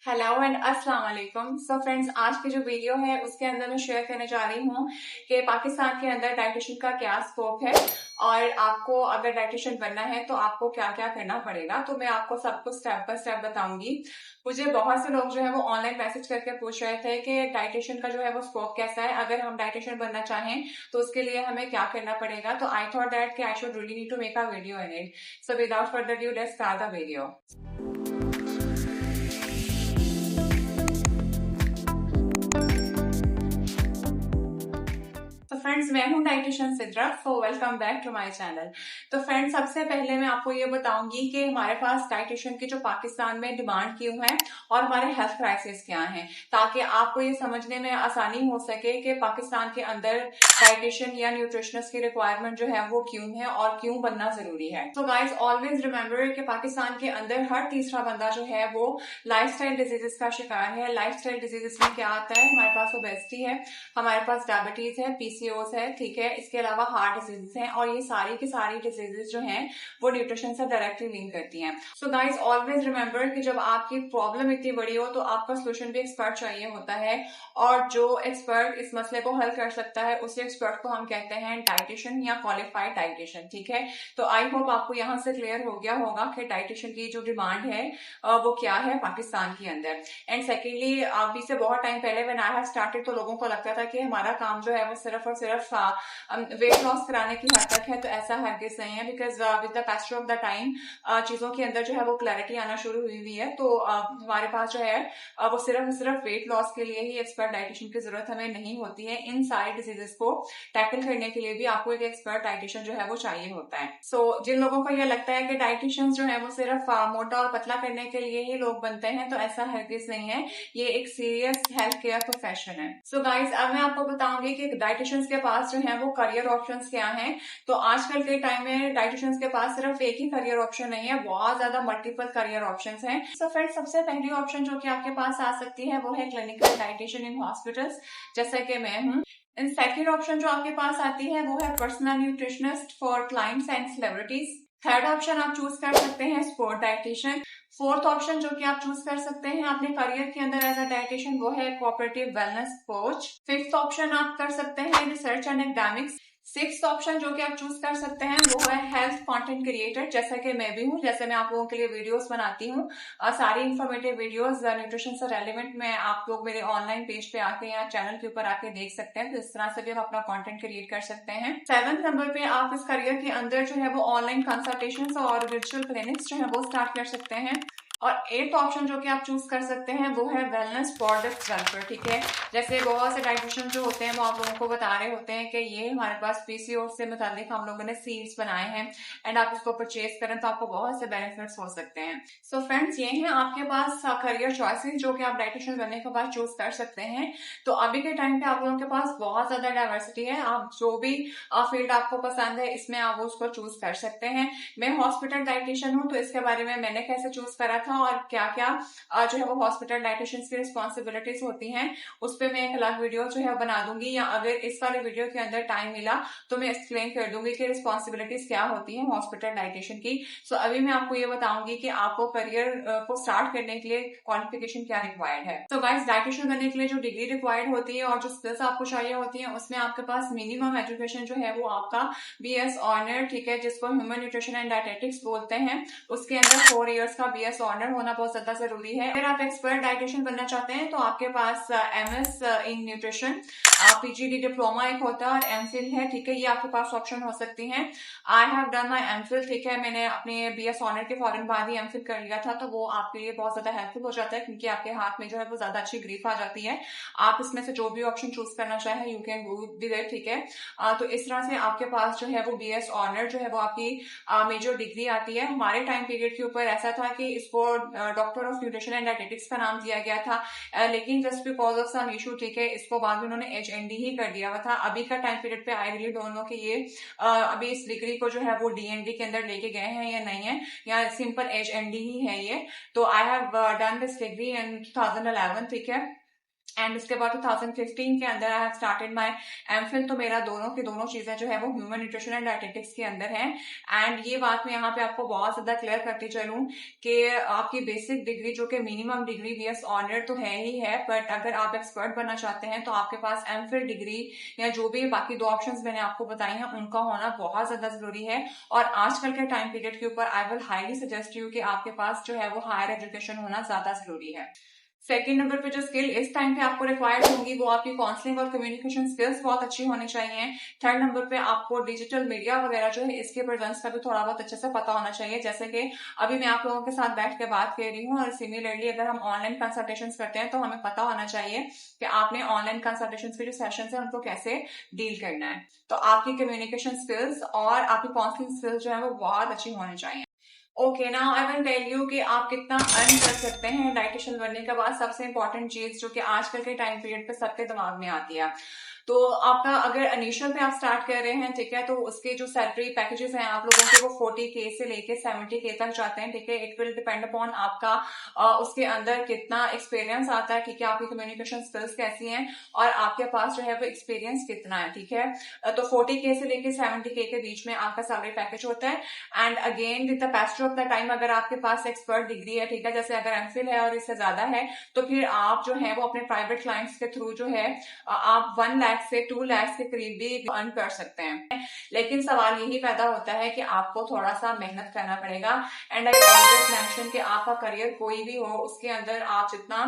Hello and अस्सलाम वालेकुम। So friends, आज की जो वीडियो है उसके अंदर मैं शेयर करने जा रही हूँ कि पाकिस्तान के अंदर डाइटिशियन का क्या स्कोप है और आपको अगर डाइटिशियन बनना है तो आपको क्या क्या करना पड़ेगा। तो मैं आपको सब कुछ स्टेप बाय स्टेप बताऊंगी। मुझे बहुत से लोग जो है वो ऑनलाइन मैसेज करके पूछ रहे थे कि डाइटिशियन का जो है वो स्कोप कैसा है, अगर हम डाइटिशियन बनना चाहें तो उसके लिए हमें क्या करना पड़ेगा। तो आई थॉट दैट कि I should really need to make a video in it. So without further due let's start the video. तो फ्रेंड्स, मैं हूं dietitian Sidra. So welcome back to my channel. तो फ्रेंड्स, सबसे पहले मैं आपको ये बताऊंगी कि हमारे पास डाइटिशियन की जो पाकिस्तान में डिमांड क्यों है और हमारे हेल्थ क्राइसिस क्या हैं, ताकि आपको ये समझने में आसानी हो सके कि पाकिस्तान के अंदर डाइटिशियन या न्यूट्रिशनिस्ट की रिक्वायरमेंट जो है वो क्यों है और क्यों बनना जरूरी है। तो गाइज ऑलवेज रिमेम्बर कि पाकिस्तान के अंदर हर तीसरा बंदा जो है वो लाइफस्टाइल डिजीजेस का शिकार है। लाइफस्टाइल डिजीजेस में क्या आता है? हमारे पास ओबेसिटी है, हमारे पास डायबिटीज है, पीसीओएस है, ठीक है। इसके अलावा हार्ट डिजीजेस हैं और ये सारी की सारी डिजीजेस जो हैं वो न्यूट्रिशन से डायरेक्टली लिंक करती हैं। सो गाइज ऑलवेज रिमेम्बर कि जब आपकी प्रॉब्लम इतनी बड़ी हो तो आपका सोल्यूशन भी एक्सपर्ट चाहिए होता है, और जो एक्सपर्ट इस मसले को हल कर सकता है उस एक्सपर्ट को हम कहते हैं डाइटिशियन या क्वालिफाइड डाइटिशियन, ठीक है। तो आई होप आपको यहाँ से क्लियर हो गया होगा कि डाइटिशियन की जो डिमांड है वो क्या है पाकिस्तान के अंदर। एंड सेकेंडली, अभी से बहुत टाइम पहले व्हेन आई हैव स्टार्टेड तो लोगों को लगता था कि हमारा काम जो है वो सिर्फ और सिर्फ वेट लॉस कराने की हद तक है। तो ऐसा हरगिज नहीं है, because with the passage of the time चीजों के अंदर जो है वो क्लैरिटी आना शुरू हुई है। तो हमारे पास जो है वो सिर्फ वेट लॉस के लिए ही एक्सपर्ट डाइटिशियन की जरूरत हमें नहीं होती है। इन सारी डिजीजेस को टैकल करने के लिए भी आपको एक एक्सपर्ट डाइटिशियन जो है वो चाहिए होता है। सो जिन लोगों को ये लगता है कि डाइटिशियन जो है वो सिर्फ मोटा और पतला करने के लिए ही लोग बनते हैं, तो ऐसा हरगिज नहीं है। ये एक सीरियस हेल्थ केयर प्रोफेशन है। सो गाइज, अब मैं आपको बताऊंगी कि डाइटिशियंस के पास जो है वो करियर ऑप्शंस क्या हैं। तो आजकल के टाइम में डाइटिशियंस के पास सिर्फ एक ही करियर ऑप्शन नहीं है, बहुत ज्यादा मल्टीपल करियर ऑप्शंस हैं। सो फ्रेंड्स, सबसे पहली ऑप्शन जो कि आपके पास आ सकती है वो है क्लिनिकल डाइटिशियन इन हॉस्पिटल्स, जैसे कि मैं हूँ। एंड सेकेंड ऑप्शन जो आपके पास आती है वो है personal nutritionist for clients and celebrities. Third option आप चूज कर सकते हैं स्पोर्ट डाइटिशियन। फोर्थ ऑप्शन जो कि आप चूज कर सकते हैं अपने करियर के अंदर एज अ डाइटिशियन वो है cooperative wellness coach. Fifth option आप कर सकते हैं research and academics. Sixth option जो कि आप चूज कर सकते हैं वो है हेल्थ कंटेंट क्रिएटर, जैसा कि मैं भी हूँ। जैसे मैं आप लोगों के लिए वीडियोस बनाती हूँ, सारी इंफॉर्मेटिव वीडियोस न्यूट्रिशन से रेलिवेंट में आप लोग मेरे ऑनलाइन पेज पे आके या चैनल के ऊपर आके देख सकते हैं। तो इस तरह से भी आप अपना कंटेंट क्रिएट कर सकते हैं। सेवंथ नंबर पे आप इस करियर के अंदर जो है वो ऑनलाइन कंसल्टेशंस और वर्चुअल क्लिनिक्स जो है वो स्टार्ट कर सकते हैं। और एट ऑप्शन जो कि आप चूज कर सकते हैं वो है वेलनेस प्रोडक्ट डेवलपर, ठीक है। जैसे बहुत से डाइटिशियन जो होते हैं वो आप लोगों को बता रहे होते हैं कि ये हमारे पास पीसीओएस से मुतालिक हम लोगों ने सीड्स बनाए हैं एंड आप इसको परचेज करें तो आपको बहुत से बेनिफिट्स हो सकते हैं। सो फ्रेंड्स, ये है आपके पास करियर चॉइसेस जो कि आप डाइटिशियन बनने के बाद चूज कर सकते हैं। तो अभी के टाइम पे आप लोगों के पास बहुत ज्यादा डाइवर्सिटी है। आप जो भी फील्ड आपको पसंद है इसमें आप उसको चूज कर सकते हैं। मैं हॉस्पिटल डाइटिशियन हूँ, तो इसके बारे में मैंने कैसे चूज करा था और क्या क्या जो है वो हॉस्पिटल डाइटिशियंस की रिस्पॉन्सिबिलिटीज होती हैं उस पर मैं एक अलग वीडियो जो है बना दूंगी, या अगर इस वाले वीडियो के अंदर टाइम मिला तो मैं एक्सप्लेन कर दूंगी कि रिस्पॉन्सिबिलिटीज क्या होती है हॉस्पिटल डाइटिशियन की। सो अभी मैं आपको ये बताऊंगी कि आपको करियर को स्टार्ट करने के लिए क्वालिफिकेशन क्या रिक्वायर्ड है। तो गाइस, डाइटिशियन बनने के लिए जो डिग्री रिक्वायर्ड होती है और जो स्किल्स आपको चाहिए होती है उसमें आपके पास मिनिमम एजुकेशन जो है वो आपका बीएस ऑनर, ठीक है, जिसको ह्यूमन न्यूट्रिशन एंड डायटेटिक्स बोलते हैं, उसके अंदर 4 इयर्स का बीएस ऑनर होना बहुत ज्यादा जरूरी है। अगर आप एक्सपर्ट डाइटिशियन बनना चाहते हैं तो आपके पास MS in nutrition, PGD diploma एक होता है और एमफिल है, ठीक है। ये आपके पास ऑप्शन हो सकती हैं। I have done my MPhil, ठीक है। मैंने अपने बीएस ऑनर के फौरन बाद ही एमफिल कर लिया था, तो वो आपके लिए बहुत ज्यादा हेल्पफुल हो जाता है क्योंकि आपके हाथ में जो है वो ज्यादा अच्छी ग्रिप आ जाती है। आप इसमें से जो भी ऑप्शन चूज करना चाहें you can go with it, ठीक है। तो इस तरह से आपके पास जो है वो बीएस ऑनर जो है वो आपकी मेजर डिग्री आती है। हमारे टाइम पीरियड के ऊपर ऐसा था कि इसको doctor of nutrition and dietetics का नाम दिया गया था, लेकिन just because of some issue, ठीक है, इसको बाद में उन्होंने एचएनडी ही कर दिया हुआ था। अभी का टाइम पीरियड पे आई रियली डोंट नो कि ये अभी इस डिग्री को जो है वो डीएनडी के अंदर लेके गए हैं या नहीं है, या सिंपल एचएनडी ही है ये। तो I have done this degree in 2011, ठीक है। एंड उसके बाद 2015 के अंदर I have started my MPhil. तो मेरा दोनों की दोनों चीजें जो है वो ह्यूमन न्यूट्रिशन एंड डायटेटिक्स के अंदर है। एंड ये बात मैं यहाँ पे आपको बहुत ज्यादा क्लियर करती चलूं कि आपकी बेसिक डिग्री जो कि मिनिमम डिग्री बीएस ऑनर तो है ही है, बट अगर आप एक्सपर्ट बनना चाहते हैं तो आपके पास एमफिल डिग्री या जो भी बाकी दो ऑप्शंस मैंने आपको बताई हैं उनका होना बहुत ज्यादा जरूरी है। और आजकल के टाइम पीरियड के ऊपर I will highly suggest you कि आपके पास जो है वो हायर एजुकेशन होना ज्यादा जरूरी है। सेकेंड नंबर पे जो स्किल इस टाइम पे आपको रिक्वायर्ड होंगी वो आपकी काउंसलिंग और कम्युनिकेशन स्किल्स बहुत अच्छी होनी चाहिए। थर्ड नंबर पे आपको डिजिटल मीडिया वगैरह जो है इसके प्रेजेंस का भी थोड़ा बहुत अच्छे से पता होना चाहिए। जैसे कि अभी मैं आप लोगों के साथ बैठ के बात कर रही हूँ, और सिमिलरली अगर हम ऑनलाइन कंसल्टेशन करते हैं तो हमें पता होना चाहिए कि आपने ऑनलाइन कंसल्टेशन के जो सेशन है उनको कैसे डील करना है। तो आपकी कम्युनिकेशन स्किल्स और आपकी काउंसलिंग स्किल्स जो है वो बहुत अच्छी होनी चाहिए। Okay, now I will tell you कि आप कितना अर्न कर सकते हैं डाइटिशियन बनने के बाद। सबसे इंपॉर्टेंट चीज जो कि आजकल के टाइम पीरियड पे सबके दिमाग में आती है, तो आपका अगर इनिशियल पे आप स्टार्ट कर रहे हैं, ठीक है, तो उसके जो सैलरी पैकेजेस हैं आप लोगों के वो 40K से लेके 70K तक जाते हैं, ठीक है। इट विल डिपेंड अपॉन आपका उसके अंदर कितना एक्सपीरियंस आता है, ठीक है, आपकी कम्युनिकेशन स्किल्स कैसी हैं और आपके पास जो है वो एक्सपीरियंस कितना है, ठीक है। तो 40K से लेके 70K के बीच में आपका सैलरी पैकेज होता है। And again with the passage of the time अगर आपके पास एक्सपर्ट डिग्री है, ठीक है, जैसे अगर एमफिल है और इससे ज्यादा है, तो फिर आप जो है वो अपने प्राइवेट क्लाइंट्स के थ्रू जो है आप 1 लाख से 2 लाख के करीब भी अर्न कर सकते हैं। लेकिन सवाल यही पैदा होता है कि आपको थोड़ा सा मेहनत करना पड़ेगा। एंड आई ऑलवेज मेंशन कि आपका करियर कोई भी हो उसके अंदर आप जितना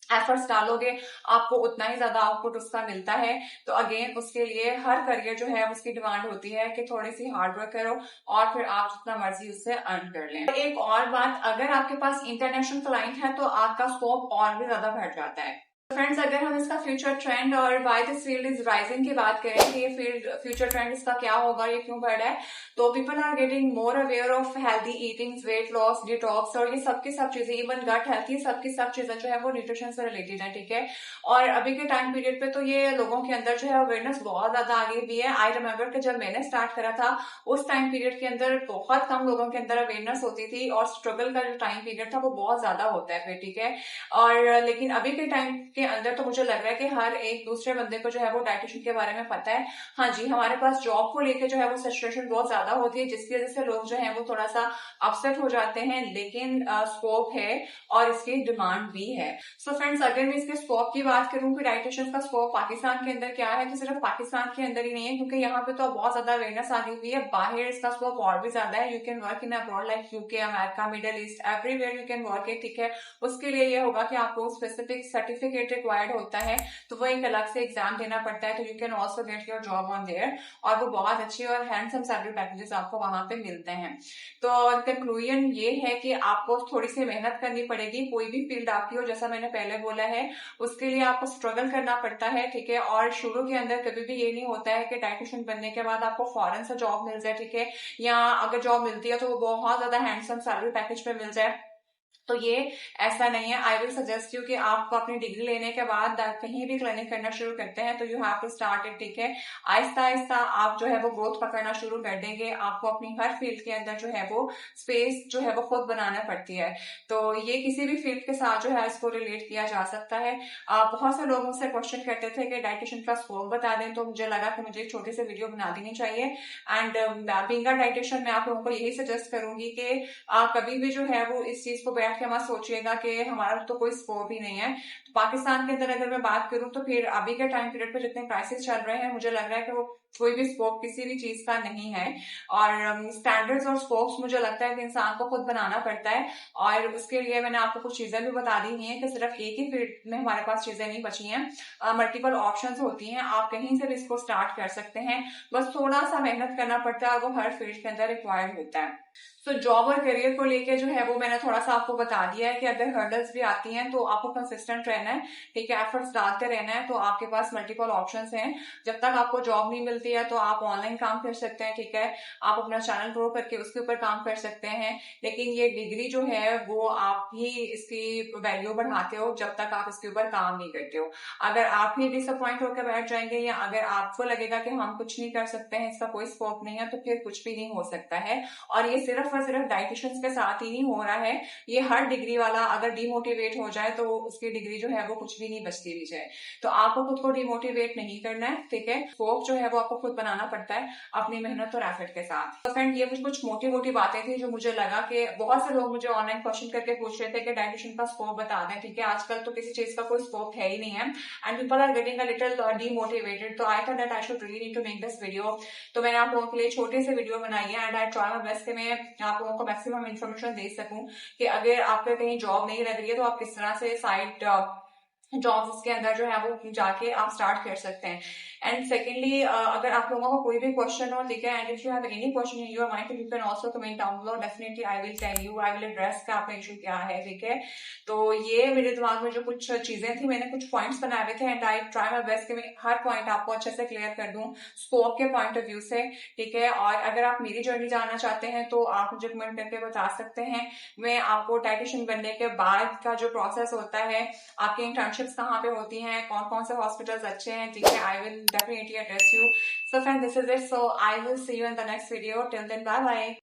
एफर्ट्स डालोगे आपको उतना ही ज्यादा आउटपुट उसका मिलता है। तो अगेन उसके लिए हर करियर जो है उसकी डिमांड होती है कि थोड़ी सी हार्डवर्क करो और फिर आप जितना मर्जी उससे अर्न कर लें। एक और बात, अगर आपके पास इंटरनेशनल क्लाइंट है तो आपका स्कोप और भी ज्यादा बढ़ जाता है। फ्रेंड्स, अगर हम इसका फ्यूचर ट्रेंड और why this field is rising की बात करें कि ये फील्ड फ्यूचर ट्रेंड इसका क्या होगा, ये क्यों बढ़ रहा है, तो people are getting more aware of healthy eating, weight loss, detox और ये सबकी सब चीजें, इवन गट हेल्थ, ये सबकी सब चीजें जो है वो न्यूट्रिशन से रिलेटेड है, ठीक है। और अभी के टाइम पीरियड पे तो ये लोगों के अंदर जो है अवेयरनेस बहुत ज्यादा आगे भी है। आई रिमेम्बर कि जब मैंने स्टार्ट करा था उस टाइम पीरियड के अंदर बहुत कम लोगों के अंदर अवेयरनेस होती थी और स्ट्रगल का जो टाइम पीरियड था वो बहुत ज्यादा होता है फिर, ठीक है। और लेकिन अभी के टाइम के अंदर तो मुझे लग रहा है कि हर एक दूसरे बंदे को जो है वो डाइटिशियन के बारे में पता है। हाँ जी, हमारे पास जॉब को लेकर जो है वो सैचुरेशन बहुत ज्यादा होती है जिसकी वजह से लोग जो है वो थोड़ा सा अपसेट हो जाते हैं, लेकिन स्कोप है और इसकी डिमांड भी है। सो फ्रेंड्स, अगर मैं इसके स्कोप की बात करूं कि डाइटिशियन का स्कोप पाकिस्तान के अंदर क्या है, तो सिर्फ पाकिस्तान के अंदर ही नहीं है, क्योंकि यहाँ पे तो बहुत ज्यादा अवेयरनेस आ गई हुई है। बाहर इसका स्कोप और भी ज्यादा है। You can work in abroad like UK, America, middle east, everywhere you can work it, ठीक है। उसके लिए ये होगा कि आपको स्पेसिफिक सर्टिफिकेट रिक्वायर्ड होता है, तो वो एक अलग से एग्जाम देना पड़ता है। तो you can also get your job on their, और वो बहुत अच्छी और हैंडसम सैलरी पैकेजेस आपको वहां पे मिलते हैं। तो कंक्लूजन ये है कि आपको थोड़ी सी मेहनत करनी पड़ेगी, कोई भी फील्ड आपकी हो, जैसा मैंने पहले बोला है, उसके लिए आपको स्ट्रगल करना पड़ता है, ठीक है। और शुरू के अंदर कभी भी ये नहीं होता है कि डाइटिशियन बनने के बाद आपको फौरन से जॉब मिल जाए, ठीक है, या अगर जॉब मिलती है तो वो बहुत ज्यादा हैंडसम सैलरी पैकेज पे मिल जाए, तो ये ऐसा नहीं है। आई विल सजेस्ट यू कि आपको अपनी डिग्री लेने के बाद कहीं भी क्लिनिक करना शुरू करते हैं तो you have to start it, ठीक है। आहिस्ता आहिस्ता आप जो है वो ग्रोथ पकड़ना शुरू कर देंगे। आपको अपनी हर फील्ड के अंदर जो है वो स्पेस जो है वो खुद बनाना पड़ती है। तो ये किसी भी फील्ड के साथ जो है इसको रिलेट किया जा सकता है। बहुत से लोग मुझसे क्वेश्चन करते थे कि डाइटिशियन का स्कोप बता दें, तो मुझे लगा कि मुझे एक छोटी सी वीडियो बना देनी चाहिए। एंड बीइंग अ डाइटिशियन मैं आप लोगों को यही सजेस्ट करूंगी कि कभी भी जो है वो इस चीज को बैठ के मत सोचिएगा कि हमारा तो कोई स्कोप ही नहीं है। तो पाकिस्तान के अंदर अगर मैं बात करूं तो फिर अभी के टाइम पीरियड पे जितने क्राइसिस चल रहे हैं, मुझे लग रहा है कि वो कोई भी स्कोप किसी भी चीज का नहीं है। और स्टैंडर्ड्स और स्कोप्स मुझे लगता है कि इंसान को खुद बनाना पड़ता है, और उसके लिए मैंने आपको कुछ चीजें भी बता दी हैं कि सिर्फ एक ही फील्ड में हमारे पास चीजें नहीं बची हैं, मल्टीपल ऑप्शंस होती हैं, आप कहीं से भी इसको स्टार्ट कर सकते हैं। बस थोड़ा सा मेहनत करना पड़ता है और वो हर फील्ड के अंदर रिक्वायर्ड होता है। तो जॉब और करियर को लेके जो है वो मैंने थोड़ा सा आपको बता दिया है कि अगर हर्डल्स भी आती हैं तो आपको कंसिस्टेंट रहना है, ठीक है, एफर्ट्स डालते रहना है। तो आपके पास मल्टीपल ऑप्शंस हैं। जब तक आपको जॉब नहीं मिल मिलती है तो आप ऑनलाइन काम कर सकते हैं, ठीक है, आप अपना चैनल ग्रो करके उसके ऊपर काम कर सकते हैं। लेकिन ये डिग्री जो है वो आप ही इसकी वैल्यू बढ़ाते हो जब तक आप इसके ऊपर काम नहीं करते हो। अगर आप ही डिसअपॉइंट होकर बैठ जाएंगे या अगर आपको लगेगा कि हम कुछ नहीं कर सकते हैं, इसका कोई स्कोप नहीं है, तो फिर कुछ भी नहीं हो सकता है। और ये सिर्फ और सिर्फ डाइटिशियंस के साथ ही नहीं हो रहा है, ये हर डिग्री वाला अगर डिमोटिवेट हो जाए तो उसकी डिग्री जो है वो कुछ भी नहीं बचती भी जाए। तो आपको खुद को डिमोटिवेट नहीं करना है, ठीक है, स्कोप जो है वो आपको खुद बनाना पड़ता है अपनी मेहनत और एफर्ट के साथ। तो फ्रेंड, ये कुछ मोटी मोटी बातें थी जो मुझे लगा कि बहुत से लोग मुझे ऑनलाइन क्वेश्चन करके पूछ रहे थे कि डाइटिशियन का स्कोप बता दें, ठीक है, आजकल तो किसी चीज का कोई स्कोप है ही नहीं है and people are getting a little demotivated. तो I thought that I should really need to make this video. तो मैंने आप लोगों के लिए छोटे से वीडियो बनाई है and I try my best कि मैं आप लोगों को मैक्सिमम इन्फॉर्मेशन दे सकूं कि अगर आपको कहीं जॉब नहीं लग रही है तो आप किस तरह से साइड जॉब्स के अंदर जो है वो जाके आप स्टार्ट कर सकते हैं। एंड सेकेंडली, अगर आप लोगों को कोई भी क्वेश्चन हो, ठीक है, and if you have any question in your mind you can also comment down below, definitely I will tell you, I will address का आपका इशू क्या है, ठीक है। तो ये मेरे दिमाग में जो कुछ चीजें थी, मैंने कुछ पॉइंट्स बनाए हुए थे and I try my best कि मैं हर पॉइंट आपको अच्छे से क्लियर कर दूं स्कोप के पॉइंट ऑफ व्यू से, ठीक है। और अगर आप मेरी जर्नी जानना चाहते हैं तो आप मुझे कमेंट करके बता सकते हैं। मैं आपको डाइटिशियन बनने के बाद का जो प्रोसेस होता है, आपकी इंटर्नशिप्स कहाँ पे होती हैं, कौन कौन से हॉस्पिटल्स अच्छे हैं, ठीक है, I will definitely address you. So friend, this is it. So I will see you in the next video. Till then, bye bye.